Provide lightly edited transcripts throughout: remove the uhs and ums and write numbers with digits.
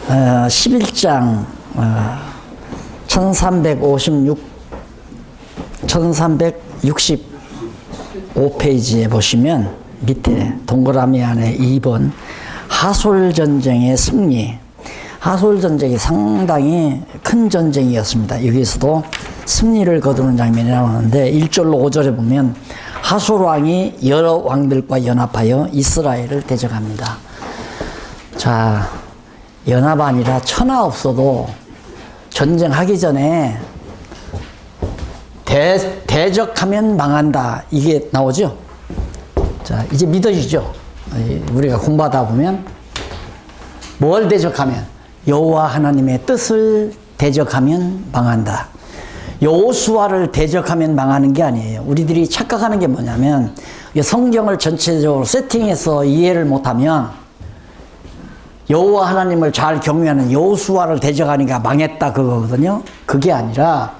11장 1365페이지에 보시면 밑에 동그라미 안에 2번 하솔전쟁의 승리. 하솔전쟁이 상당히 큰 전쟁이었습니다. 여기서도 승리를 거두는 장면이 나오는데 1절로 5절에 보면 하솔왕이 여러 왕들과 연합하여 이스라엘을 대적합니다. 자, 연합 아니라 천하 없어도 전쟁하기 전에 대적하면 망한다. 이게 나오죠? 자, 이제 믿어지죠? 우리가 공부하다 보면 뭘 대적하면? 여호와 하나님의 뜻을 대적하면 망한다. 여호수아를 대적하면 망하는 게 아니에요. 우리들이 착각하는 게 뭐냐면 성경을 전체적으로 세팅해서 이해를 못하면 여호와 하나님을 잘 경외하는 여호수아를 대적하니까 망했다 그거거든요. 그게 아니라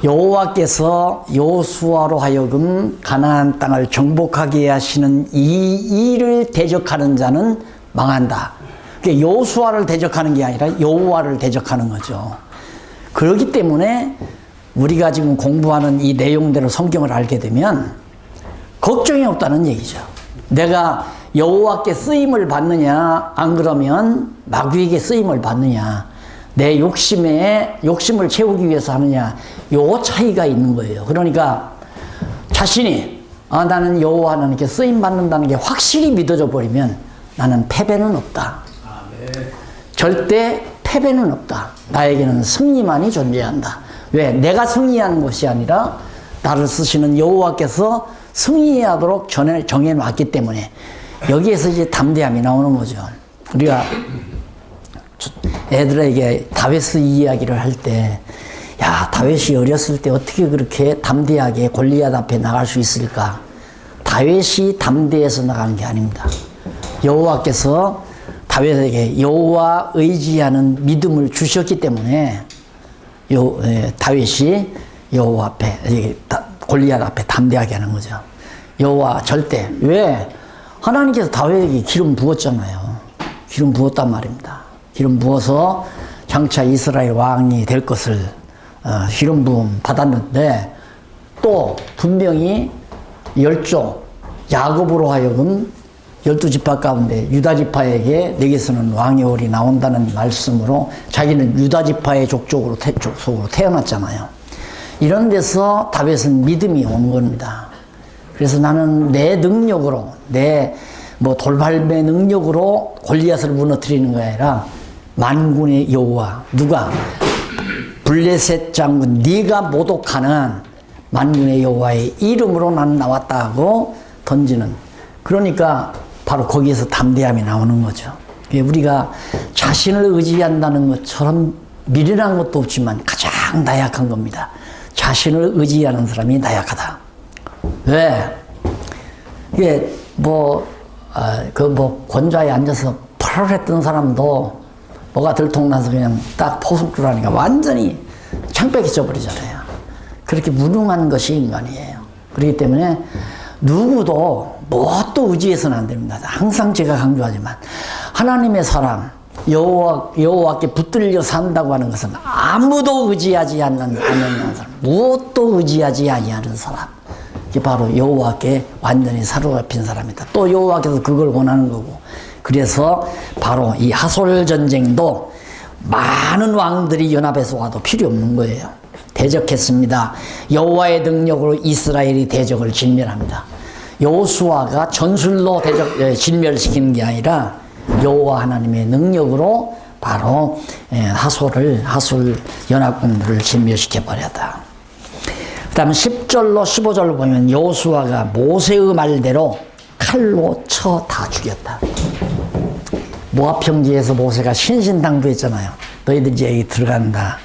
여호와께서 여호수아로 하여금 가나안 땅을 정복하게 하시는 이 일을 대적하는 자는 망한다. 그게 여호수아를 대적하는 게 아니라 여호와를 대적하는 거죠. 그렇기 때문에 우리가 지금 공부하는 이 내용대로 성경을 알게 되면 걱정이 없다는 얘기죠. 내가 여호와께 쓰임을 받느냐, 안 그러면 마귀에게 쓰임을 받느냐, 내 욕심을 채우기 위해서 하느냐, 요 차이가 있는 거예요. 그러니까 자신이 나는 여호와 하나님께 쓰임 받는다는 게 확실히 믿어져 버리면 나는 패배는 없다. 절대 패배는 없다. 나에게는 승리만이 존재한다. 왜? 내가 승리하는 것이 아니라 나를 쓰시는 여호와께서 승리하도록 정해놨기 때문에 여기에서 이제 담대함이 나오는 거죠. 우리가 애들에게 다윗 이야기를 할 때, 야, 다윗이 어렸을 때 어떻게 그렇게 담대하게 골리앗 앞에 나갈 수 있을까? 다윗이 담대해서 나가는 게 아닙니다. 여호와께서 다윗에게 여호와 의지하는 믿음을 주셨기 때문에 다윗이 여호와 앞에 골리앗 앞에 담대하게 하는 거죠. 여호와 절대. 왜? 하나님께서 다윗에게 기름 부었잖아요. 기름 부었단 말입니다. 기름 부어서 장차 이스라엘 왕이 될 것을 기름 부음 받았는데 또 분명히 열조 야곱으로 하여금 12지파 가운데 유다지파에게 내게서는 왕의 올이 나온다는 말씀으로 자기는 유다지파의 족속으로 태어났잖아요. 이런 데서 다윗은 믿음이 온 겁니다. 그래서 나는 내 능력으로, 내 돌발매 능력으로 골리앗을 무너뜨리는 게 아니라 만군의 여호와, 누가? 블레셋 장군, 네가 모독하는 만군의 여호와의 이름으로 나는 나왔다 하고 던지는. 그러니까 바로 거기에서 담대함이 나오는 거죠. 우리가 자신을 의지한다는 것처럼 미련한 것도 없지만 가장 나약한 겁니다. 자신을 의지하는 사람이 나약하다. 왜? 이게 권좌에 앉아서 펄펄했던 사람도 뭐가 들통나서 그냥 딱 포승줄하니까 완전히 창백해져 버리잖아요. 그렇게 무능한 것이 인간이에요. 그렇기 때문에 누구도 뭣도 의지해서는 안 됩니다. 항상 제가 강조하지만 하나님의 사람, 여호와께 붙들려 산다고 하는 것은 아무도 의지하지 않는 사람, 무엇도 의지하지 아니하는 사람, 이게 바로 여호와께 완전히 사로잡힌 사람이다. 또 여호와께서 그걸 원하는 거고, 그래서 바로 이 하솔 전쟁도 많은 왕들이 연합해서 와도 필요 없는 거예요. 대적했습니다. 여호와의 능력으로 이스라엘이 대적을 진멸합니다. 여호수아가 전술로 진멸시키는 게 아니라 여호와 하나님의 능력으로 바로 하솔 연합군들을 진멸시켜 버렸다. 그 다음 10절로 15절로 보면 여호수아가 모세의 말대로 칼로 쳐 다 죽였다. 모압 평지에서 모세가 신신당부했잖아요. 너희들 이제 여기 들어간다.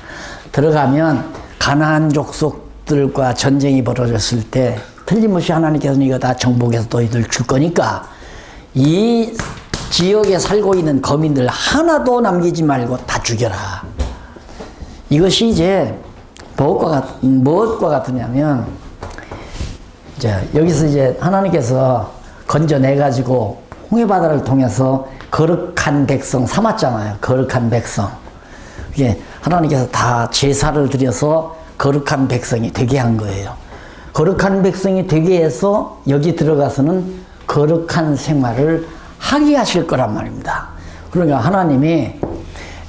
들어가면 가나안 족속들과 전쟁이 벌어졌을 때 틀림없이 하나님께서는 이거 다 정복해서 너희들 줄 거니까 이 지역에 살고 있는 거민들 하나도 남기지 말고 다 죽여라. 이것이 이제 무엇과 같으냐면, 이제 여기서 이제 하나님께서 건져내가지고 홍해바다를 통해서 거룩한 백성 삼았잖아요. 거룩한 백성. 이게 하나님께서 다 제사를 드려서 거룩한 백성이 되게 한 거예요. 거룩한 백성이 되게 해서 여기 들어가서는 거룩한 생활을 하게 하실 거란 말입니다. 그러니까 하나님이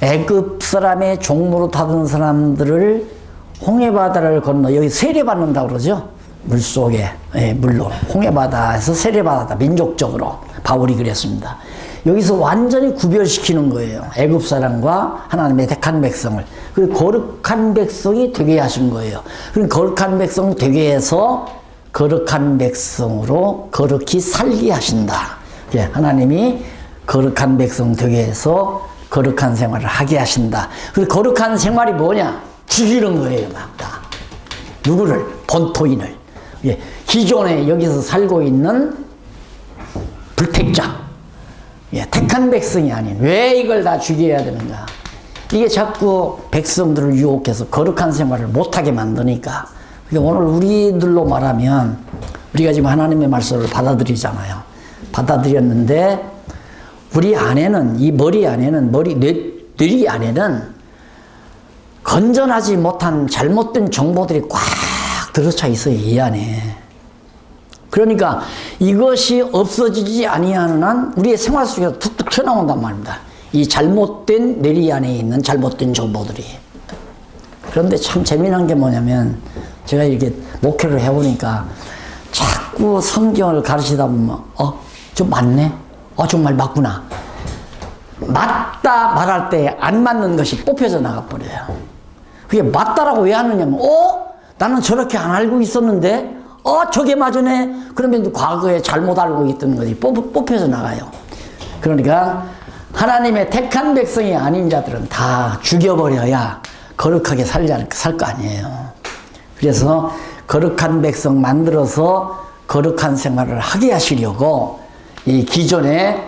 애굽 사람의 종로로 타던 사람들을 홍해바다를 건너 여기 세례받는다고 그러죠. 물속에, 물로 홍해바다에서 세례받았다. 민족적으로 바울이 그랬습니다. 여기서 완전히 구별시키는 거예요. 애굽 사람과 하나님의 택한 백성을. 그리고 거룩한 백성이 되게 하신 거예요. 그럼 거룩한 백성 되게 해서 거룩한 백성으로 거룩히 살게 하신다. 하나님이 거룩한 백성 되게 해서 거룩한 생활을 하게 하신다. 그리고 거룩한 생활이 뭐냐? 죽이는 거예요, 막 다. 누구를? 본토인을. 기존에 여기서 살고 있는 불택자. 택한 백성이 아닌 왜 이걸 다 죽여야 되는가? 이게 자꾸 백성들을 유혹해서 거룩한 생활을 못하게 만드니까. 오늘 우리들로 말하면 우리가 지금 하나님의 말씀을 받아들이잖아요. 받아들였는데 우리 안에는, 이 머리 안에는, 뇌리 안에는 건전하지 못한 잘못된 정보들이 꽉 들어차 있어요, 이 안에. 그러니까 이것이 없어지지 아니하는 한 우리의 생활 속에서 툭툭 튀어나온단 말입니다. 이 잘못된 뇌리 안에 있는 잘못된 정보들이. 그런데 참 재미난 게 뭐냐면 제가 이렇게 목회를 해보니까 자꾸 성경을 가르치다 보면 좀 맞네? 정말 맞구나. 맞다 말할 때 안 맞는 것이 뽑혀져 나가버려요. 그게 맞다라고 왜 하느냐면 나는 저렇게 안 알고 있었는데 저게 맞으네. 그러면 과거에 잘못 알고 있던 것이 뽑혀져 나가요. 그러니까 하나님의 택한 백성이 아닌 자들은 다 죽여버려야 거룩하게 살 거 아니에요. 그래서 거룩한 백성 만들어서 거룩한 생활을 하게 하시려고 이 기존의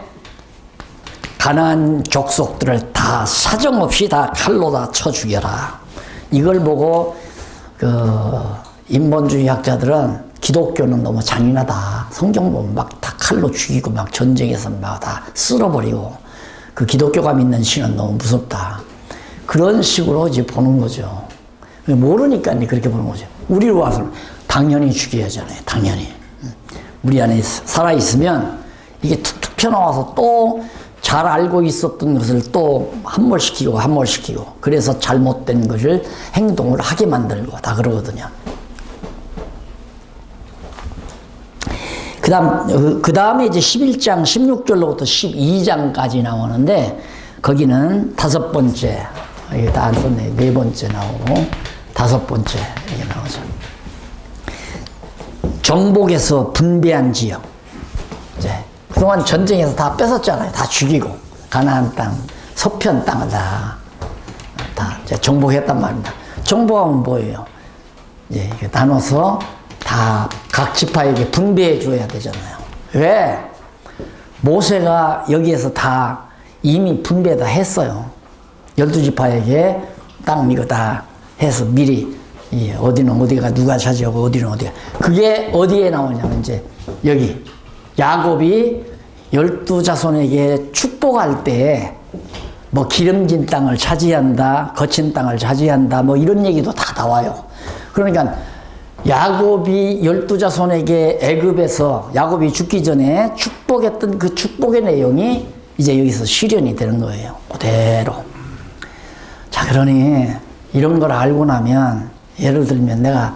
가나안 족속들을 다 사정없이 다 칼로 다 쳐 죽여라. 이걸 보고 인본주의 학자들은 기독교는 너무 잔인하다. 성경 보면 막 다 칼로 죽이고 막 전쟁에서 막 다 쓸어버리고 그 기독교가 믿는 신은 너무 무섭다. 그런 식으로 이제 보는 거죠. 모르니까 그렇게 보는 거죠. 우리로 와서는 당연히 죽여야 하잖아요. 당연히. 우리 안에 살아있으면 이게 툭툭 튀어나와서 또 잘 알고 있었던 것을 또 함몰시키고 그래서 잘못된 것을 행동을 하게 만들고 다 그러거든요. 그 다음에 이제 11장 16절로부터 12장까지 나오는데 거기는 다섯 번째, 이게 다 안 썼네. 네 번째 나오고 다섯 번째 이렇게 나오죠. 정복에서 분배한 지역. 이제 그동안 전쟁에서 다 뺏었잖아요. 다 죽이고 가나안 땅, 서편 땅을 다 정복했단 말입니다. 정복하면 뭐예요? 이제 나눠서 다 각 지파에게 분배해 줘야 되잖아요. 왜? 모세가 여기에서 다 이미 분배 다 했어요. 12지파에게 땅 이거 다 해서 미리 어디는 어디가 누가 차지하고 어디는 어디가. 그게 어디에 나오냐면 이제 여기 야곱이 12자손에게 축복할 때 뭐 기름진 땅을 차지한다, 거친 땅을 차지한다, 뭐 이런 얘기도 다 나와요. 그러니까 야곱이 12자손에게 애굽에서 야곱이 죽기 전에 축복했던 그 축복의 내용이 이제 여기서 실현이 되는 거예요. 그대로. 자, 그러니 이런 걸 알고 나면 예를 들면 내가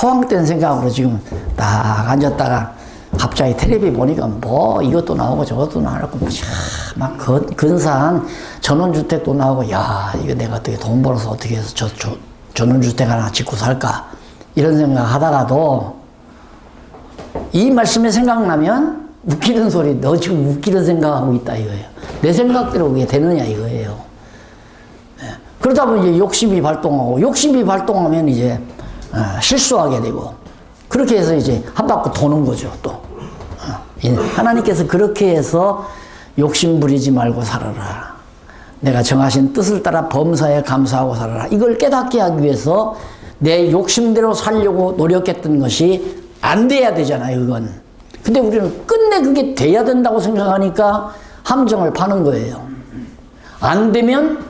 허황된 생각으로 지금 딱 앉았다가 갑자기 텔레비 보니까 뭐 이것도 나오고 저것도 나오고 막 근사한 전원주택도 나오고 야 이거 내가 어떻게 돈 벌어서 어떻게 해서 전원주택 하나 짓고 살까 이런 생각 하다가도 이 말씀이 생각나면 웃기는 소리 너 지금 웃기는 생각하고 있다 이거예요. 내 생각대로 그게 되느냐 이거예요. 그러다 보면 이제 욕심이 발동하면 이제 실수하게 되고 그렇게 해서 이제 한 바퀴 도는 거죠, 또. 하나님께서 그렇게 해서 욕심 부리지 말고 살아라. 내가 정하신 뜻을 따라 범사에 감사하고 살아라. 이걸 깨닫게 하기 위해서 내 욕심대로 살려고 노력했던 것이 안 돼야 되잖아요, 그건. 근데 우리는 끝내 그게 돼야 된다고 생각하니까 함정을 파는 거예요. 안 되면,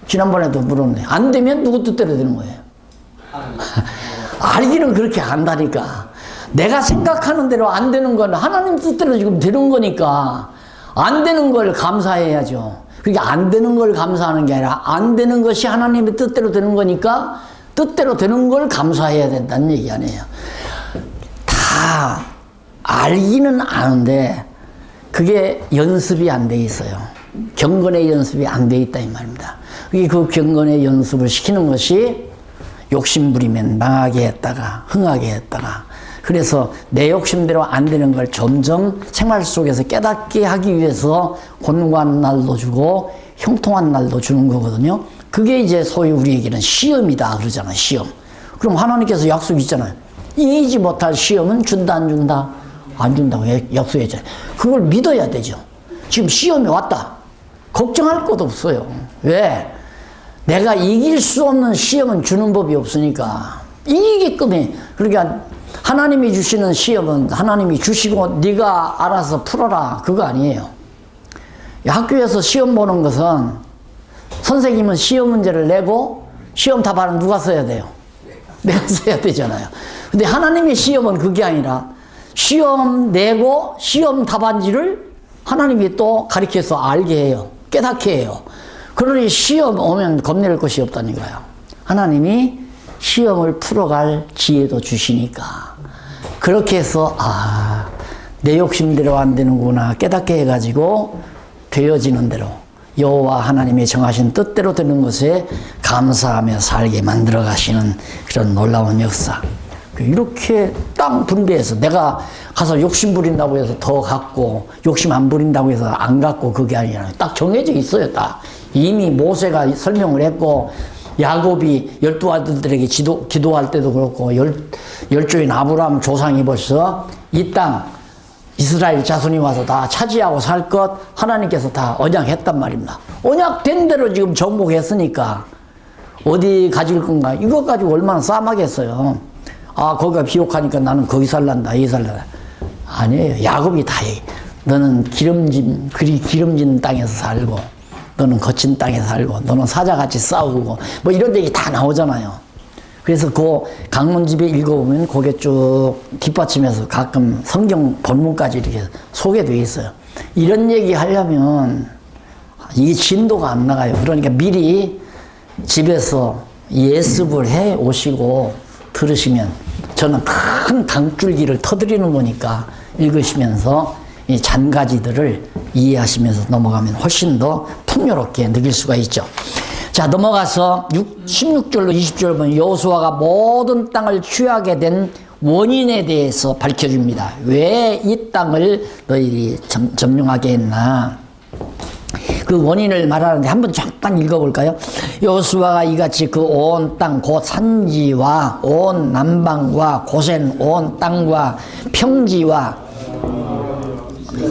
지난번에도 물었네. 안 되면 누구 뜻대로 되는 거예요. 알기는 그렇게 안다니까. 내가 생각하는 대로 안 되는 건 하나님 뜻대로 지금 되는 거니까 안 되는 걸 감사해야죠. 그게 안 되는 걸 감사하는 게 아니라 안 되는 것이 하나님의 뜻대로 되는 거니까 뜻대로 되는 걸 감사해야 된다는 얘기 아니에요. 다 알기는 아는데 그게 연습이 안 돼 있어요. 경건의 연습이 안 돼 있다 이 말입니다. 그 경건의 연습을 시키는 것이 욕심부리면 망하게 했다가 흥하게 했다가, 그래서 내 욕심대로 안 되는 걸 점점 생활 속에서 깨닫게 하기 위해서 곤고한 날도 주고 형통한 날도 주는 거거든요. 그게 이제 소위 우리에게는 시험이다 그러잖아요. 시험. 그럼 하나님께서 약속 있잖아요. 이기지 못할 시험은 준다 안 준다? 안 준다고 약속했잖아요. 그걸 믿어야 되죠. 지금 시험이 왔다. 걱정할 것도 없어요. 왜? 내가 이길 수 없는 시험은 주는 법이 없으니까 이기게끔 해. 그러니까 하나님이 주시는 시험은 하나님이 주시고 네가 알아서 풀어라 그거 아니에요. 학교에서 시험 보는 것은 선생님은 시험 문제를 내고 시험 답안은 누가 써야 돼요? 내가 써야 되잖아요. 근데 하나님의 시험은 그게 아니라 시험 내고 시험 답안지를 하나님이 또 가르쳐서 알게 해요. 깨닫게 해요. 그러니 시험 오면 겁낼 것이 없다니까요. 하나님이 시험을 풀어갈 지혜도 주시니까 그렇게 해서 내 욕심대로 안 되는구나 깨닫게 해가지고 되어지는 대로 여호와 하나님이 정하신 뜻대로 되는 것에 감사하며 살게 만들어 가시는 그런 놀라운 역사. 이렇게 딱 분배해서 내가 가서 욕심 부린다고 해서 더 갖고 욕심 안 부린다고 해서 안 갖고 그게 아니라 딱 정해져 있어요. 딱 이미 모세가 설명을 했고 야곱이 12아들들에게 기도할 때도 그렇고 열조인 아브라함 조상이 벌써 이 땅 이스라엘 자손이 와서 다 차지하고 살 것 하나님께서 다 언약했단 말입니다. 언약된 대로 지금 정복했으니까 어디 가질 건가? 이것 가지고 얼마나 싸움하겠어요. 거기가 비옥하니까 나는 거기 살란다, 여기 살란다. 아니에요. 야곱이 다 너는 기름진 땅에서 살고 너는 거친 땅에서 살고 너는 사자같이 싸우고 뭐 이런 얘기 다 나오잖아요. 그래서 그 강론집에 읽어보면 그게 쭉 뒷받침해서 가끔 성경 본문까지 이렇게 소개되어 있어요. 이런 얘기 하려면 이 진도가 안 나가요. 그러니까 미리 집에서 예습을 해 오시고 들으시면 저는 큰 강줄기를 터뜨리는 거니까 읽으시면서 이 잔가지들을 이해하시면서 넘어가면 훨씬 더 풍요롭게 느낄 수가 있죠. 자, 넘어가서 16절로 20절 보면 여호수아가 모든 땅을 취하게 된 원인에 대해서 밝혀줍니다. 왜 이 땅을 너희들이 점령하게 했나? 그 원인을 말하는데 한번 잠깐 읽어볼까요? 여호수아가 이같이 그 온 땅 곧 산지와 온 남방과 고센 온 땅과 평지와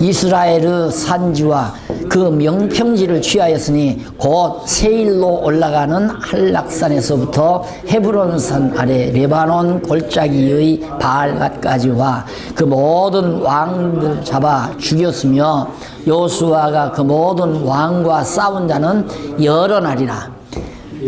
이스라엘의 산지와 그 명평지를 취하였으니 곧 세일로 올라가는 한락산에서부터 헤브론산 아래 레바논 골짜기의 바알갓까지와 그 모든 왕들 잡아 죽였으며 여호수아가 그 모든 왕과 싸운 자는 여러 날이라.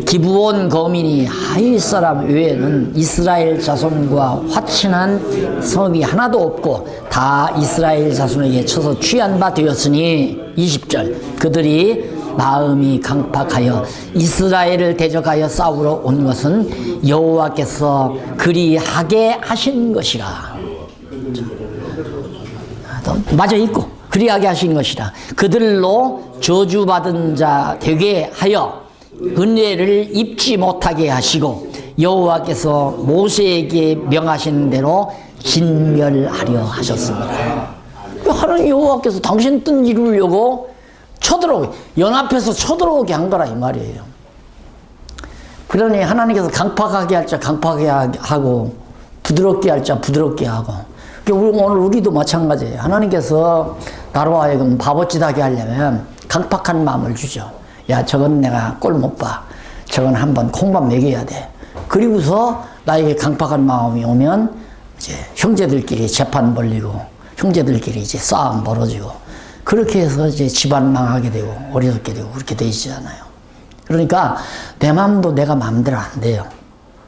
기브온 거민이 하위 사람 외에는 이스라엘 자손과 화친한 성이 하나도 없고 다 이스라엘 자손에게 쳐서 취한 바 되었으니 20절 그들이 마음이 강팍하여 이스라엘을 대적하여 싸우러 온 것은 여호와께서 그리하게 하신 것이라. 맞아 있고 그리하게 하신 것이라. 그들로 저주받은 자 되게 하여 은혜를 입지 못하게 하시고 여호와께서 모세에게 명하신 대로 진멸하려 하셨습니다. 하나님 여호와께서 당신 뜻 이루려고 쳐들어오게 연합해서 쳐들어오게 한 거라 이 말이에요. 그러니 하나님께서 강팍하게 할 자 강팍하게 하고 부드럽게 할 자 부드럽게 하고 오늘 우리도 마찬가지예요. 하나님께서 나로 하여금 바보짓하게 하려면 강팍한 마음을 주죠. 야, 저건 내가 꼴 못 봐. 저건 한번 콩밥 먹여야 돼. 그리고서 나에게 강팍한 마음이 오면 이제 형제들끼리 재판 벌리고 형제들끼리 이제 싸움 벌어지고 그렇게 해서 이제 집안 망하게 되고 어리석게 되고 그렇게 되시잖아요. 그러니까 내 마음도 내가 마음대로 안 돼요.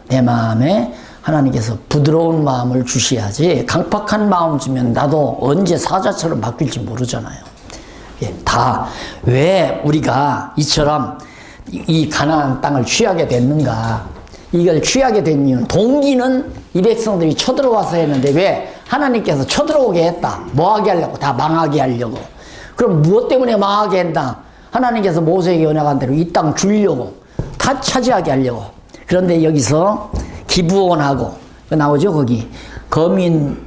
내 마음에 하나님께서 부드러운 마음을 주셔야지 강팍한 마음 주면 나도 언제 사자처럼 바뀔지 모르잖아요. 다 왜 우리가 이처럼 이 가나안 땅을 취하게 됐는가? 이걸 취하게 된 이유는 동기는 이 백성들이 쳐들어와서 했는데 왜 하나님께서 쳐들어오게 했다? 뭐하게 하려고? 다 망하게 하려고. 그럼 무엇 때문에 망하게 했나? 하나님께서 모세에게 언약한 대로 이 땅 주려고 다 차지하게 하려고. 그런데 여기서 기브온하고 나오죠 거기 거민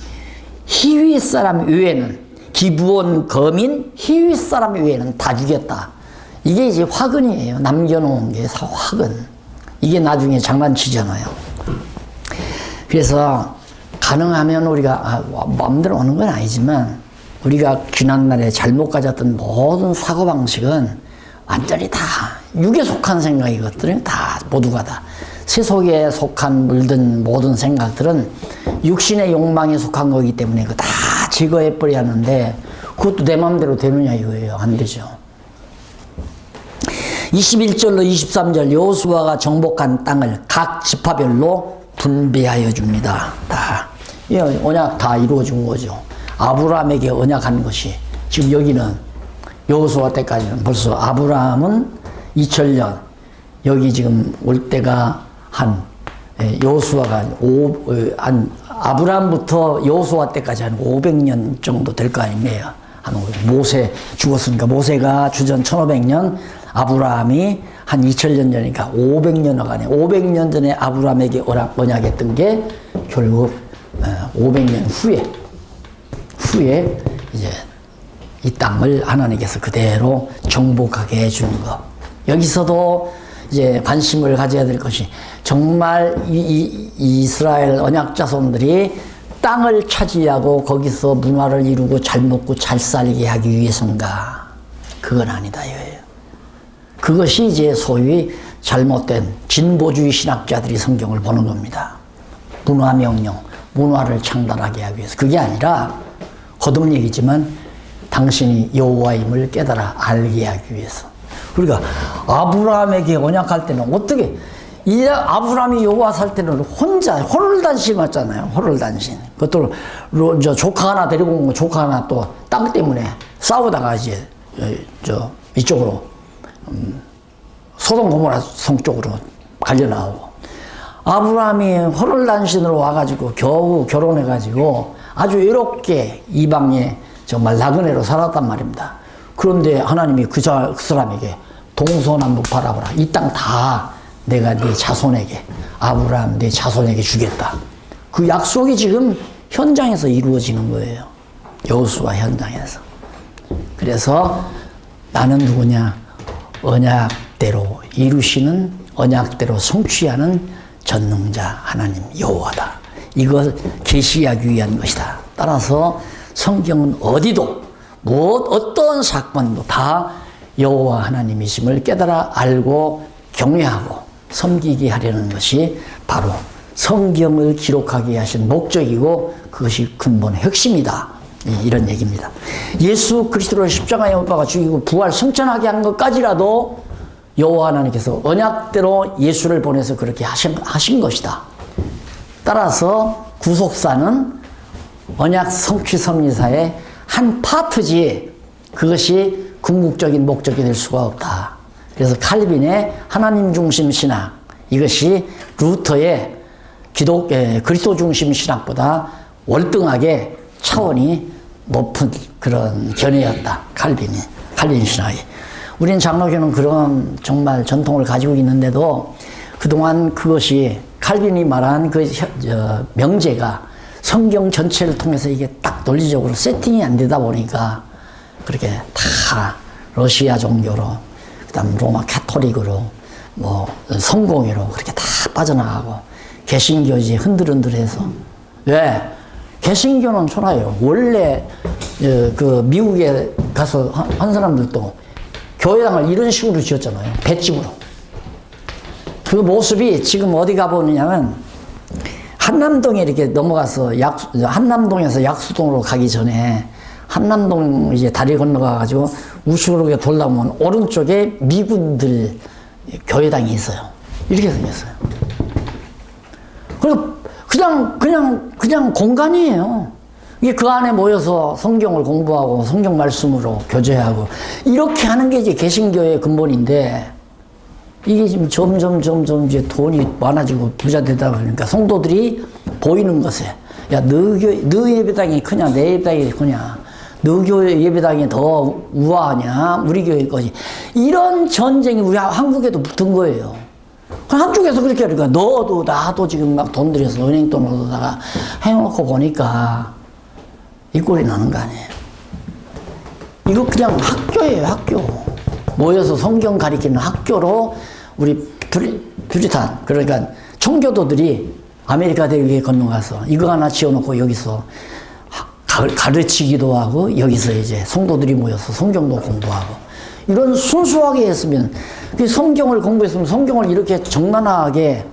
히윗 사람 외에는 기브온 거민 히윗 사람 외에는 다 죽였다. 이게 이제 화근이에요. 남겨놓은 게 화근. 이게 나중에 장난치잖아요. 그래서 가능하면 우리가 마음대로 오는 건 아니지만 우리가 지난날에 잘못 가졌던 모든 사고방식은 완전히 다 육에 속한 생각이거든요. 다 모두가 다. 세속에 속한 물든 모든 생각들은 육신의 욕망에 속한 거기 때문에 그거 다 제거해버려야 하는데 그것도 내 마음대로 되느냐 이거예요. 안 되죠. 21절로 23절 여호수아가 정복한 땅을 각 지파별로 분배하여 줍니다. 다. 이 언약 다 이루어진 거죠. 아브라함에게 언약한 것이 지금 여기는 여호수아 때까지는 벌써 아브라함은 2000년 여기 지금 올 때가 한 여호수아가 한 아브라함부터 여호수아 때까지 한 500년 정도 될 거 아니에요. 한 모세 죽었으니까 모세가 주전 1500년 아브라함이 한 2000년 전이니까 500년 어간에 500년 전에 아브라함에게 언약했던 게 결국 500년 후에 이제 이 땅을 하나님께서 그대로 정복하게 해주는 것. 여기서도 이제 관심을 가져야 될 것이 정말 이 이스라엘 언약 자손들이 땅을 차지하고 거기서 문화를 이루고 잘 먹고 잘 살게 하기 위해서인가? 그건 아니다 이거예요. 그것이 이제 소위 잘못된 진보주의 신학자들이 성경을 보는 겁니다. 문화 명령, 문화를 창달하게 하기 위해서. 그게 아니라 거듭 얘기지만 당신이 여호와임을 깨달아 알게 하기 위해서. 그러니까 아브라함에게 언약할 때는 어떻게 이 아브라함이 여호와 살 때는 혼자 호롤단신 왔잖아요. 호롤단신. 그것도 저 조카 하나 데리고 온 거 조카 하나 또 땅 때문에 싸우다가 이제 이쪽으로 소돔 고모라 성 쪽으로 갈려 나오고 아브라함이 호롤단신으로 와가지고 겨우 결혼해가지고 아주 외롭게 이방에 정말 나그네로 살았단 말입니다. 그런데 하나님이 그 사람에게 동서남북 바라보라. 이 땅 다 내가 네 자손에게 아브라함 네 자손에게 주겠다. 그 약속이 지금 현장에서 이루어지는 거예요. 여호수아 현장에서. 그래서 나는 누구냐? 언약대로 이루시는 언약대로 성취하는 전능자 하나님 여호와다. 이걸 계시하기 위한 것이다. 따라서 성경은 어디도 어떤 사건도 다 여호와 하나님이심을 깨달아 알고 경외하고 섬기게 하려는 것이 바로 성경을 기록하게 하신 목적이고 그것이 근본 핵심이다. 이런 얘기입니다. 예수 그리스도를 십자가에 못 박아 죽이고 부활 승천하게 한 것까지라도 여호와 하나님께서 언약대로 예수를 보내서 그렇게 하신 것이다. 따라서 구속사는 언약 성취 섭리사의 한 파트지 그것이 궁극적인 목적이 될 수가 없다. 그래서 칼빈의 하나님 중심 신학 이것이 루터의 그리스도 중심 신학보다 월등하게 차원이 높은 그런 견해였다. 칼빈 신학이. 우리는 장로교는 그런 정말 전통을 가지고 있는데도 그동안 그것이 칼빈이 말한 그 명제가 성경 전체를 통해서 이게 딱 논리적으로 세팅이 안 되다 보니까 그렇게 다 러시아 종교로 그다음 로마 카톨릭으로 뭐 성공회로 그렇게 다 빠져나가고 개신교지 흔들흔들해서 왜 개신교는 좋아요. 원래 그 미국에 가서 한 사람들도 교회당을 이런 식으로 지었잖아요. 볏집으로. 그 모습이 지금 어디 가보느냐면 한남동에 이렇게 넘어가서 한남동에서 약수동으로 가기 전에 한남동 이제 다리 건너가가지고 우측으로 돌아오면 오른쪽에 미군들 교회당이 있어요. 이렇게 생겼어요. 그리고 그냥 공간이에요. 이게 그 안에 모여서 성경을 공부하고 성경 말씀으로 교제하고 이렇게 하는 게 이제 개신교의 근본인데 이게 지금 점점 이제 돈이 많아지고 부자 되다 보니까 성도들이 보이는 것에 야, 너 예배당이 크냐 내 예배당이 크냐 너 교회 예배당이 더 우아하냐 우리 교회 거지 이런 전쟁이 우리 한국에도 붙은 거예요. 한쪽에서 그렇게 하니까 너도 나도 지금 막 돈 들여서 은행 돈 얻어다가 해놓고 보니까 이 꼴이 나는 거 아니에요. 이거 그냥 학교예요, 학교. 모여서 성경 가리키는 학교로 우리 퓨리탄, 그러니까 청교도들이 아메리카 대륙에 건너가서 이거 하나 지어놓고 여기서 가르치기도 하고 여기서 이제 성도들이 모여서 성경도 공부하고 이런 순수하게 했으면 성경을 공부했으면 성경을 이렇게 적나라하게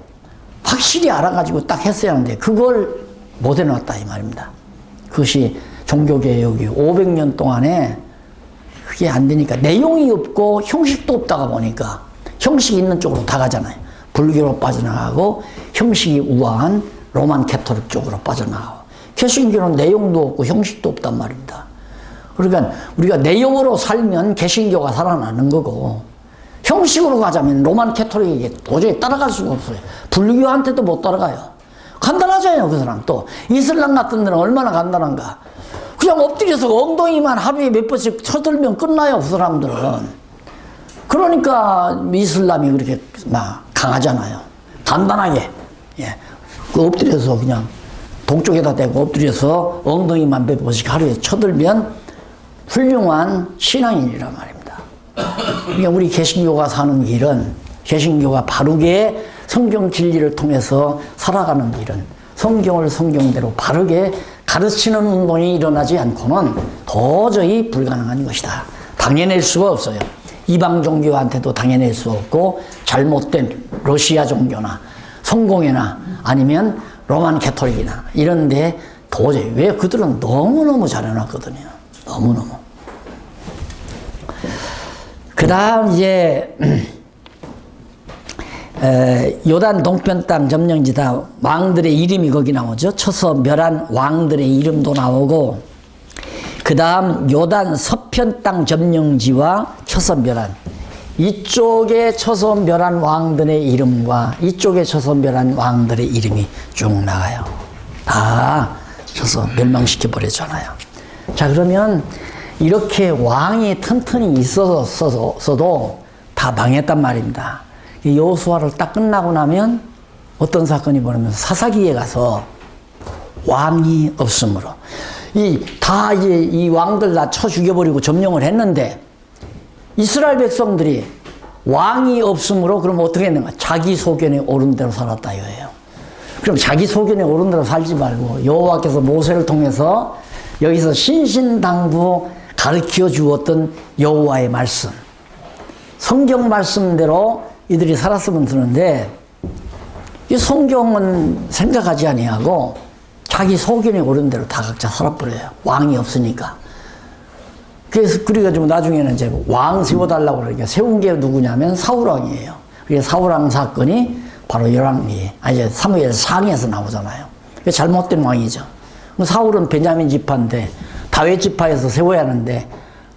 확실히 알아가지고 딱 했어야 하는데 그걸 못 해놨다 이 말입니다. 그것이 종교개혁이 500년 동안에 그게 안 되니까 내용이 없고 형식도 없다가 보니까 형식이 있는 쪽으로 다 가잖아요. 불교로 빠져나가고 형식이 우아한 로만 캐토릭 쪽으로 빠져나가고 개신교는 내용도 없고 형식도 없단 말입니다. 그러니까 우리가 내용으로 살면 개신교가 살아나는 거고 형식으로 가자면 로만 캐토릭에게 도저히 따라갈 수가 없어요. 불교한테도 못 따라가요. 간단하잖아요, 그 사람. 또 이슬람 같은 데는 얼마나 간단한가. 그냥 엎드려서 엉덩이만 하루에 몇 번씩 쳐들면 끝나요, 그 사람들은. 그러니까 이슬람이 그렇게 막 강하잖아요. 간단하게. 예. 그 엎드려서 그냥 동쪽에다 대고 엎드려서 엉덩이만 몇 번씩 하루에 쳐들면 훌륭한 신앙인이란 말입니다. 그러니까 우리 개신교가 사는 길은 개신교가 바르게 성경 진리를 통해서 살아가는 길은 성경을 성경대로 바르게 가르치는 운동이 일어나지 않고는 도저히 불가능한 것이다. 당해낼 수가 없어요. 이방 종교한테도 당해낼 수 없고 잘못된 러시아 종교나 성공회나 아니면 로만 캐톨릭이나 이런데 도저히 왜 그들은 너무너무 잘해놨거든요. 너무너무. 그 다음 이제 요단 동편 땅 점령지다 왕들의 이름이 거기 나오죠. 쳐서 멸한 왕들의 이름도 나오고 그 다음 요단 서편 땅 점령지와 쳐서 멸한 이쪽에 쳐서 멸한 왕들의 이름과 이쪽에 쳐서 멸한 왕들의 이름이 쭉 나가요. 다 쳐서 멸망시켜버렸잖아요. 자, 그러면 이렇게 왕이 튼튼히 있었어도 다 망했단 말입니다. 여호수아를 딱 끝나고 나면 어떤 사건이 벌어지면 사사기에 가서 왕이 없으므로 이제 이 왕들 다 쳐 죽여버리고 점령을 했는데 이스라엘 백성들이 왕이 없으므로 그럼 어떻게 했는가? 자기 소견에 옳은 대로 살았다 이거예요. 그럼 자기 소견에 옳은 대로 살지 말고 여호와께서 모세를 통해서 여기서 신신당부 가르쳐 주었던 여호와의 말씀, 성경 말씀대로 이들이 살았으면 되는데 이 성경은 생각하지 아니하고 자기 소견에 옳은 대로 다 각자 살아버려요. 왕이 없으니까. 그래서 그래가지고 나중에는 이제 왕 세워달라고 그러니까 세운 게 누구냐면 사울왕이에요. 그게 사울왕 사건이 바로 이제 사무엘 상에서 나오잖아요. 그게 잘못된 왕이죠. 사울은 베냐민 지파인데 다윗 지파에서 세워야 하는데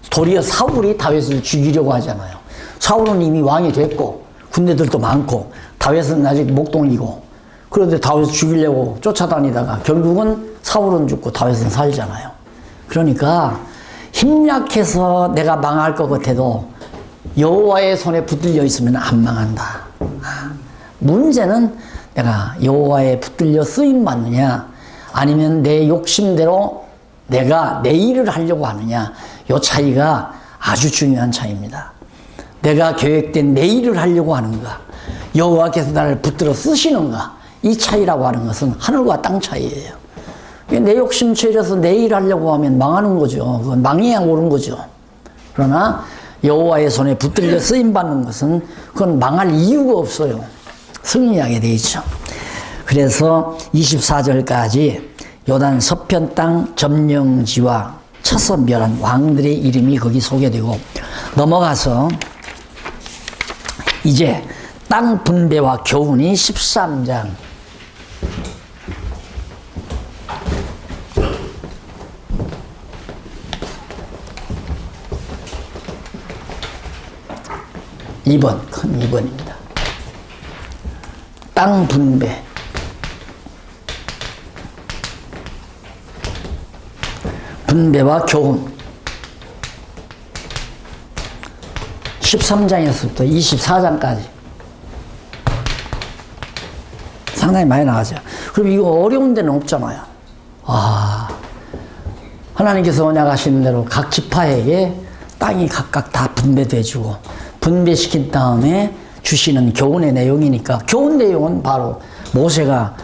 도리어 사울이 다윗을 죽이려고 하잖아요. 사울은 이미 왕이 됐고 군대들도 많고 다윗은 아직 목동이고 그런데 다윗을 죽이려고 쫓아다니다가 결국은 사울은 죽고 다윗은 살잖아요. 그러니까 힘약해서 내가 망할 것 같아도 여호와의 손에 붙들려 있으면 안 망한다. 문제는 내가 여호와에 붙들려 쓰임 받느냐 아니면 내 욕심대로 내가 내 일을 하려고 하느냐 이 차이가 아주 중요한 차이입니다. 내가 계획된 내 일을 하려고 하는가 여호와께서 나를 붙들어 쓰시는가 이 차이라고 하는 것은 하늘과 땅 차이예요. 내 욕심 채려서 내 일 하려고 하면 망하는 거죠. 그건 망해야 옳은 거죠. 그러나 여호와의 손에 붙들려 쓰임 받는 것은 그건 망할 이유가 없어요. 승리하게 돼 있죠. 그래서 24절까지 요단 서편 땅 점령지와 쳐서 멸한 왕들의 이름이 거기 소개되고, 넘어가서 이제 땅 분배와 교훈이 13장. 큰 2번입니다. 땅 분배. 분배와 교훈. 13장에서부터 24장까지. 상당히 많이 나가죠. 그럼 이거 어려운 데는 없잖아요. 하나님께서 언약하신 대로 각 지파에게 땅이 각각 다 분배돼 주고, 분배시킨 다음에 주시는 교훈의 내용이니까, 교훈 내용은 바로 모세가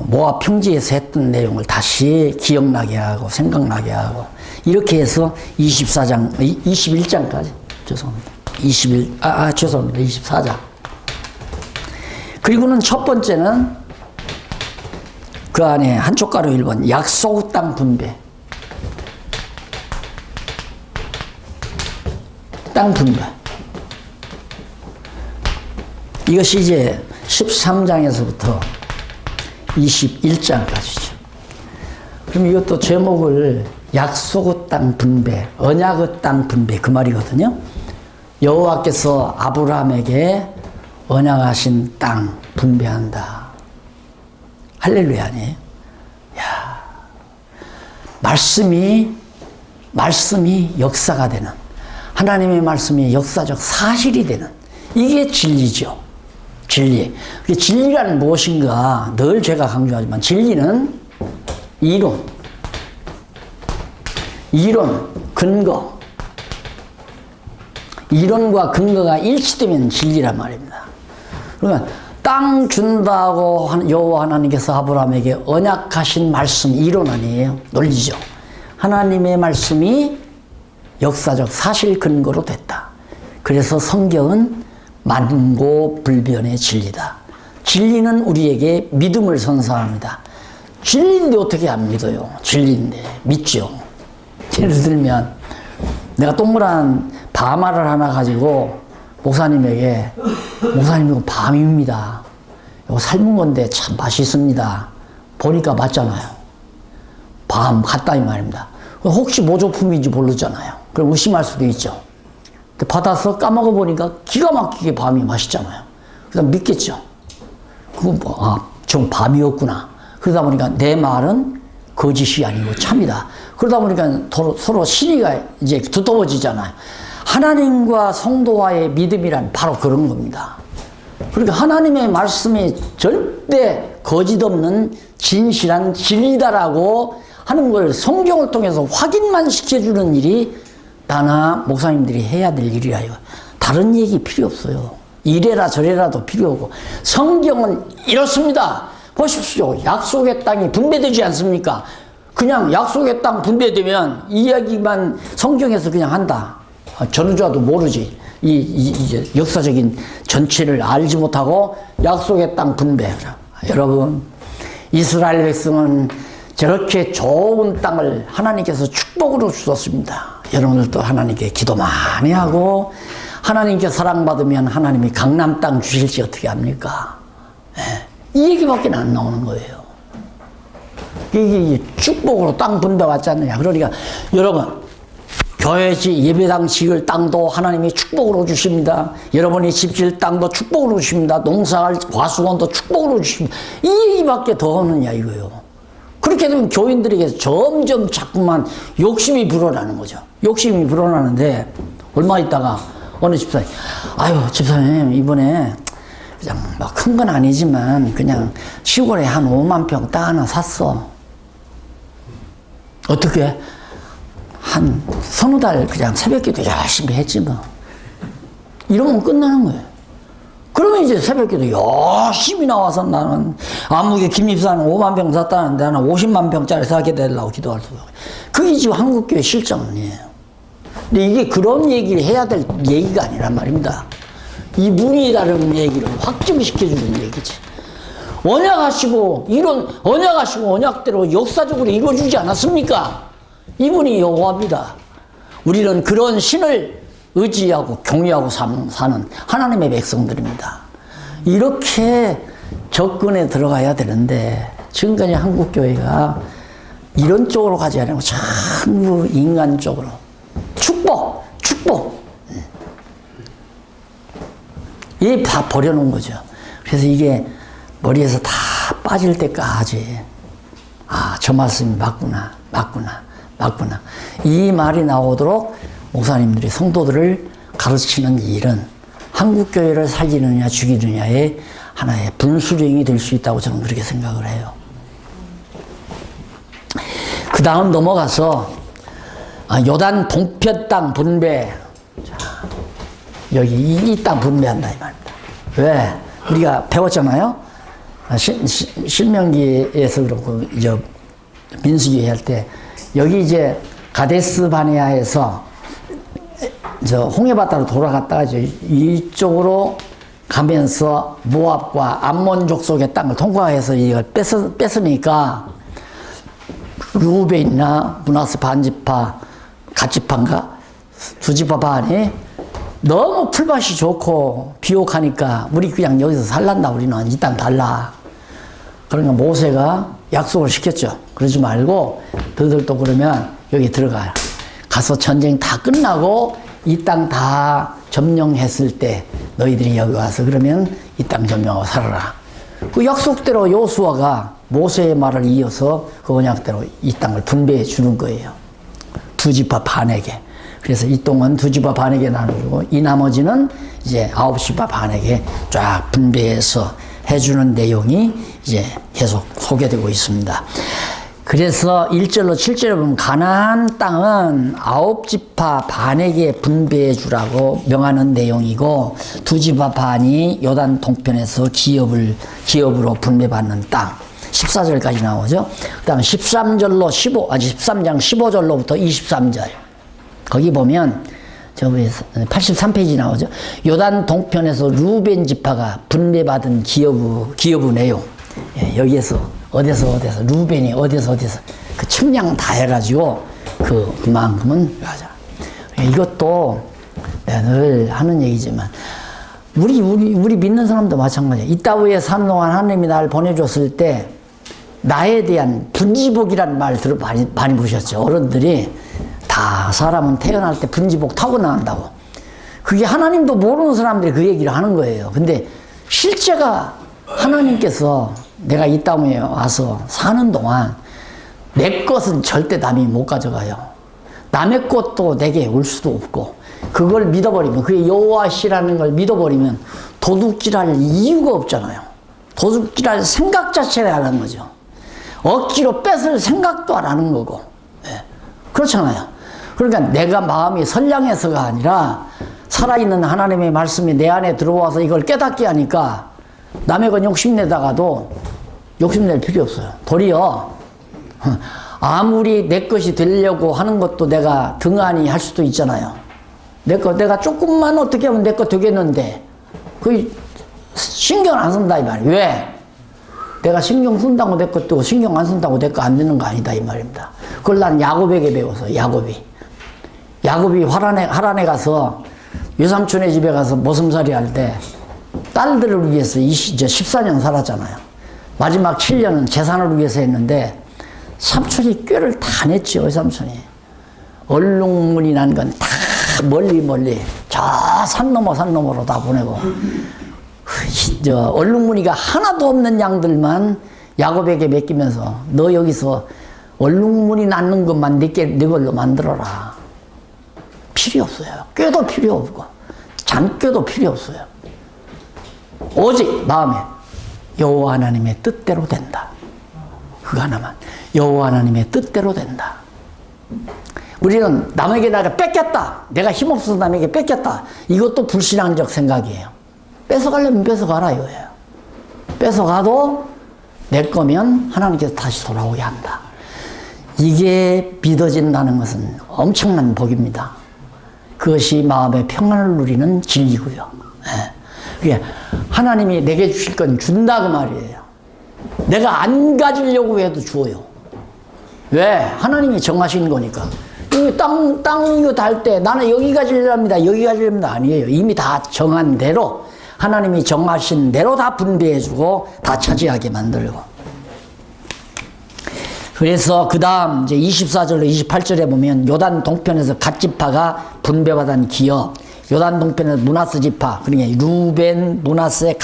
모압 평지에서 했던 내용을 다시 기억나게 하고 생각나게 하고, 이렇게 해서 21장까지, 죄송합니다. 24장. 그리고는 첫 번째는 그 안에 한쪽 가로 1번 약속 땅 분배. 땅 분배. 이것이 이제 13장에서부터 21장까지죠. 그럼 이것도 제목을 약속의 땅 분배, 언약의 땅 분배, 그 말이거든요. 여호와께서 아브라함에게 언약하신 땅 분배한다. 할렐루야 아니에요? 야, 말씀이 역사가 되는, 하나님의 말씀이 역사적 사실이 되는, 이게 진리죠. 진리. 진리란 무엇인가 늘 제가 강조하지만, 진리는 이론, 근거. 이론과 근거가 일치되면 진리란 말입니다. 그러면 땅 준다고 여호와 하나님께서 아브라함에게 언약하신 말씀, 이론 아니에요. 논리죠. 하나님의 말씀이 역사적 사실 근거로 됐다. 그래서 성경은 만고불변의 진리다. 진리는 우리에게 믿음을 선사합니다. 진리인데 어떻게 안 믿어요? 진리인데 믿죠. 예를 들면 내가 동그란 밤알을 하나 가지고 목사님에게, 목사님 이거 밤입니다. 이거 삶은 건데 참 맛있습니다. 보니까 맞잖아요. 밤 같다 이 말입니다. 혹시 모조품인지 모르잖아요. 그럼 의심할 수도 있죠. 근데 받아서 까먹어 보니까 기가 막히게 밤이 맛있잖아요. 그래서 믿겠죠. 좀 밤이었구나. 그러다 보니까 내 말은 거짓이 아니고 참이다. 그러다 보니까 서로 신의가 이제 두터워지잖아요. 하나님과 성도와의 믿음이란 바로 그런 겁니다. 그러니까 하나님의 말씀이 절대 거짓 없는 진실한 진리다라고 하는 걸 성경을 통해서 확인만 시켜주는 일이 나나 목사님들이 해야 될 일이라. 다른 얘기 필요 없어요. 이래라 저래라도 필요 없고, 성경은 이렇습니다. 보십시오. 약속의 땅이 분배되지 않습니까? 그냥 약속의 땅 분배되면 이야기만 성경에서 그냥 한다. 전우자도 모르지. 이 역사적인 전체를 알지 못하고 약속의 땅 분배. 여러분, 이스라엘 백성은 저렇게 좋은 땅을 하나님께서 축복으로 주셨습니다. 여러분들도 하나님께 기도 많이 하고, 하나님께 사랑받으면 하나님이 강남 땅 주실지 어떻게 합니까? 이 얘기밖에 안 나오는 거예요. 이게 축복으로 땅 분배 왔지 않느냐. 그러니까 여러분, 교회지 예배당 지을 땅도 하나님이 축복으로 주십니다. 여러분이 집 지을 땅도 축복으로 주십니다. 농사할 과수원도 축복으로 주십니다. 이 얘기밖에 더 하느냐 이거예요. 그렇게 되면 교인들에게 점점 자꾸만 욕심이 불어나는 거죠. 욕심이 불어나는데, 얼마 있다가 어느 집사님, 아유 집사님 이번에 그냥 뭐 큰 건 아니지만 그냥 시골에 한 5만 평 땅 하나 샀어. 어떻게? 한 서너 달 그냥 새벽기도 열심히 했지 뭐. 이러면 끝나는 거예요. 그러면 이제 새벽기도 열심히 나와서 나는 아무개 김입사는 5만 평 샀다는데 나는 50만 평짜리 사게 되려고 기도할 수가. 그게 지금 한국교회 실정이에요. 근데 이게 그런 얘기를 해야 될 얘기가 아니란 말입니다. 이분이 다른 얘기를 확증시켜주는 얘기지. 언약하시고 이런 언약하시고 언약대로 역사적으로 이루어주지 않았습니까? 이분이 여호와입니다. 우리는 그런 신을 의지하고 경외하고 사는 하나님의 백성들입니다. 이렇게 접근에 들어가야 되는데 지금까지 한국교회가 이런 쪽으로 가지 않고 전부 인간 쪽으로 축복 이게 다 버려놓은 거죠. 그래서 이게 머리에서 다 빠질 때까지 저 말씀이 맞구나 이 말이 나오도록 목사님들이 성도들을 가르치는 일은 한국교회를 살리느냐 죽이느냐의 하나의 분수령이 될 수 있다고 저는 그렇게 생각을 해요. 그 다음 넘어가서 요단 동편 땅 분배. 자, 여기 이 땅 분배한다 이 말입니다. 왜? 우리가 배웠잖아요. 신명기에서 그렇고 이제 민수기 할 때 여기 이제 가데스 바네아에서 저 홍해바다로 돌아갔다가 이제 이쪽으로 가면서 모압과 암몬족 속의 땅을 통과해서 이걸 뺐으니까 루벤이나 므낫세 반지파, 갓지파인가 두 지파 반이 너무 풀밭이 좋고 비옥하니까 우리 그냥 여기서 살란다. 우리는 이 땅 달라. 그러니까 모세가 약속을 시켰죠. 그러지 말고 너희들 또 그러면 여기 들어가요. 가서 전쟁 다 끝나고 이 땅 다 점령했을 때 너희들이 여기 와서 그러면 이 땅 점령하고 살아라. 그 약속대로 여호수아가 모세의 말을 이어서 그 언약대로 이 땅을 분배해 주는 거예요. 두 지파 반에게. 그래서 이 땅은 두 지파 반에게 나누고 이 나머지는 이제 9지파 반에게 쫙 분배해서 해주는 내용이 이제 계속 소개되고 있습니다. 그래서 1절로 7절에 보면 가나안 땅은 9지파 반에게 분배해 주라고 명하는 내용이고 두 지파 반이 요단 동편에서 기업으로 분배받는 땅 14절까지 나오죠. 그 다음 13장 15절로부터 23절 거기 보면 저기 83페이지 나오죠. 요단 동편에서 루벤 지파가 분배받은 기업의 내용. 예, 여기에서 어디서 루벤이 어디서 그 측량 다 해가지고 그만큼은 가자. 이것도 내가 늘 하는 얘기지만 우리 믿는 사람도 마찬가지야. 이 땅 위에 사는 동안 하나님이 날 보내줬을 때 나에 대한 분지복이라는 말 많이 보셨죠. 어른들이 다 사람은 태어날 때 분지복 타고 나간다고. 그게 하나님도 모르는 사람들이 그 얘기를 하는 거예요. 근데 실제가 하나님께서 내가 이 땅에 와서 사는 동안 내 것은 절대 남이 못 가져가요. 남의 것도 내게 올 수도 없고 그걸 믿어버리면 그게 여호와시라는 걸 믿어버리면 도둑질할 이유가 없잖아요. 도둑질할 생각 자체를 안 하는 거죠. 억지로 뺏을 생각도 안 하는 거고. 예. 그렇잖아요. 그러니까 내가 마음이 선량해서가 아니라 살아있는 하나님의 말씀이 내 안에 들어와서 이걸 깨닫게 하니까 남의 건 욕심내다가도 욕심낼 필요 없어요. 도리어 아무리 내 것이 되려고 하는 것도 내가 등한히 할 수도 있잖아요. 내가 조금만 어떻게 하면 내 거 되겠는데 그 신경 안 쓴다 이 말이에요. 왜? 내가 신경 쓴다고 내 것도 신경 안 쓴다고 내 거 안 되는 거 아니다 이 말입니다. 그걸 난 야곱에게 배워서 야곱이 하란에 가서 외삼촌의 집에 가서 머슴살이 할 때 딸들을 위해서 14년 살았잖아요. 마지막 7년은 재산을 위해서 했는데 삼촌이 꾀를 다 냈죠. 외삼촌이 얼룩무늬 난 건 다 멀리 저 산 너머로 다 보내고 얼룩무늬가 하나도 없는 양들만 야곱에게 맡기면서 너 여기서 얼룩무늬 낳는 것만 네 걸로 만들어라. 필요 없어요. 꾀도 필요 없고 잔꾀도 필요 없어요. 오직 마음에 여호와 하나님의 뜻대로 된다. 그거 하나만. 여호와 하나님의 뜻대로 된다. 우리는 남에게 내가 뺏겼다. 내가 힘없어서 남에게 뺏겼다. 이것도 불신앙적 생각이에요. 뺏어가려면 뺏어가라 이거예요. 뺏어가도 내 거면 하나님께서 다시 돌아오게 한다. 이게 믿어진다는 것은 엄청난 복입니다. 그것이 마음의 평안을 누리는 진리고요. 예. 하나님이 내게 주실 건 준다 그 말이에요. 내가 안 가지려고 해도 주어요. 왜? 하나님이 정하신 거니까. 이 땅 이거 달 때 나는 여기 가지려합니다. 여기 가지려합니다. 아니에요. 이미 다 정한 대로 하나님이 정하신 대로 다 분배해주고 다 차지하게 만들고. 그래서 그 다음 이제 24절로 28절에 보면 요단 동편에서 갓 지파가 분배받은 기업, 요단 동편에서 므낫세 지파, 그러니까 루벤, 므낫세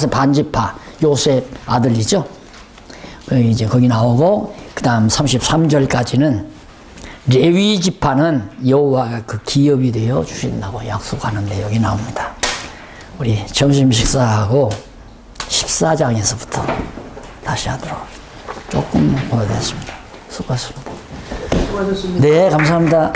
반지파, 요셉 아들이죠. 이제 거기 나오고 그 다음 33절까지는 레위 지파는 여호와가 그 기업이 되어 주신다고 약속하는데 여기 나옵니다. 우리 점심 식사하고 14장에서부터 다시 하도록 조금 보여드렸습니다. 수고하셨습니다. 수고하셨습니다. 네, 감사합니다.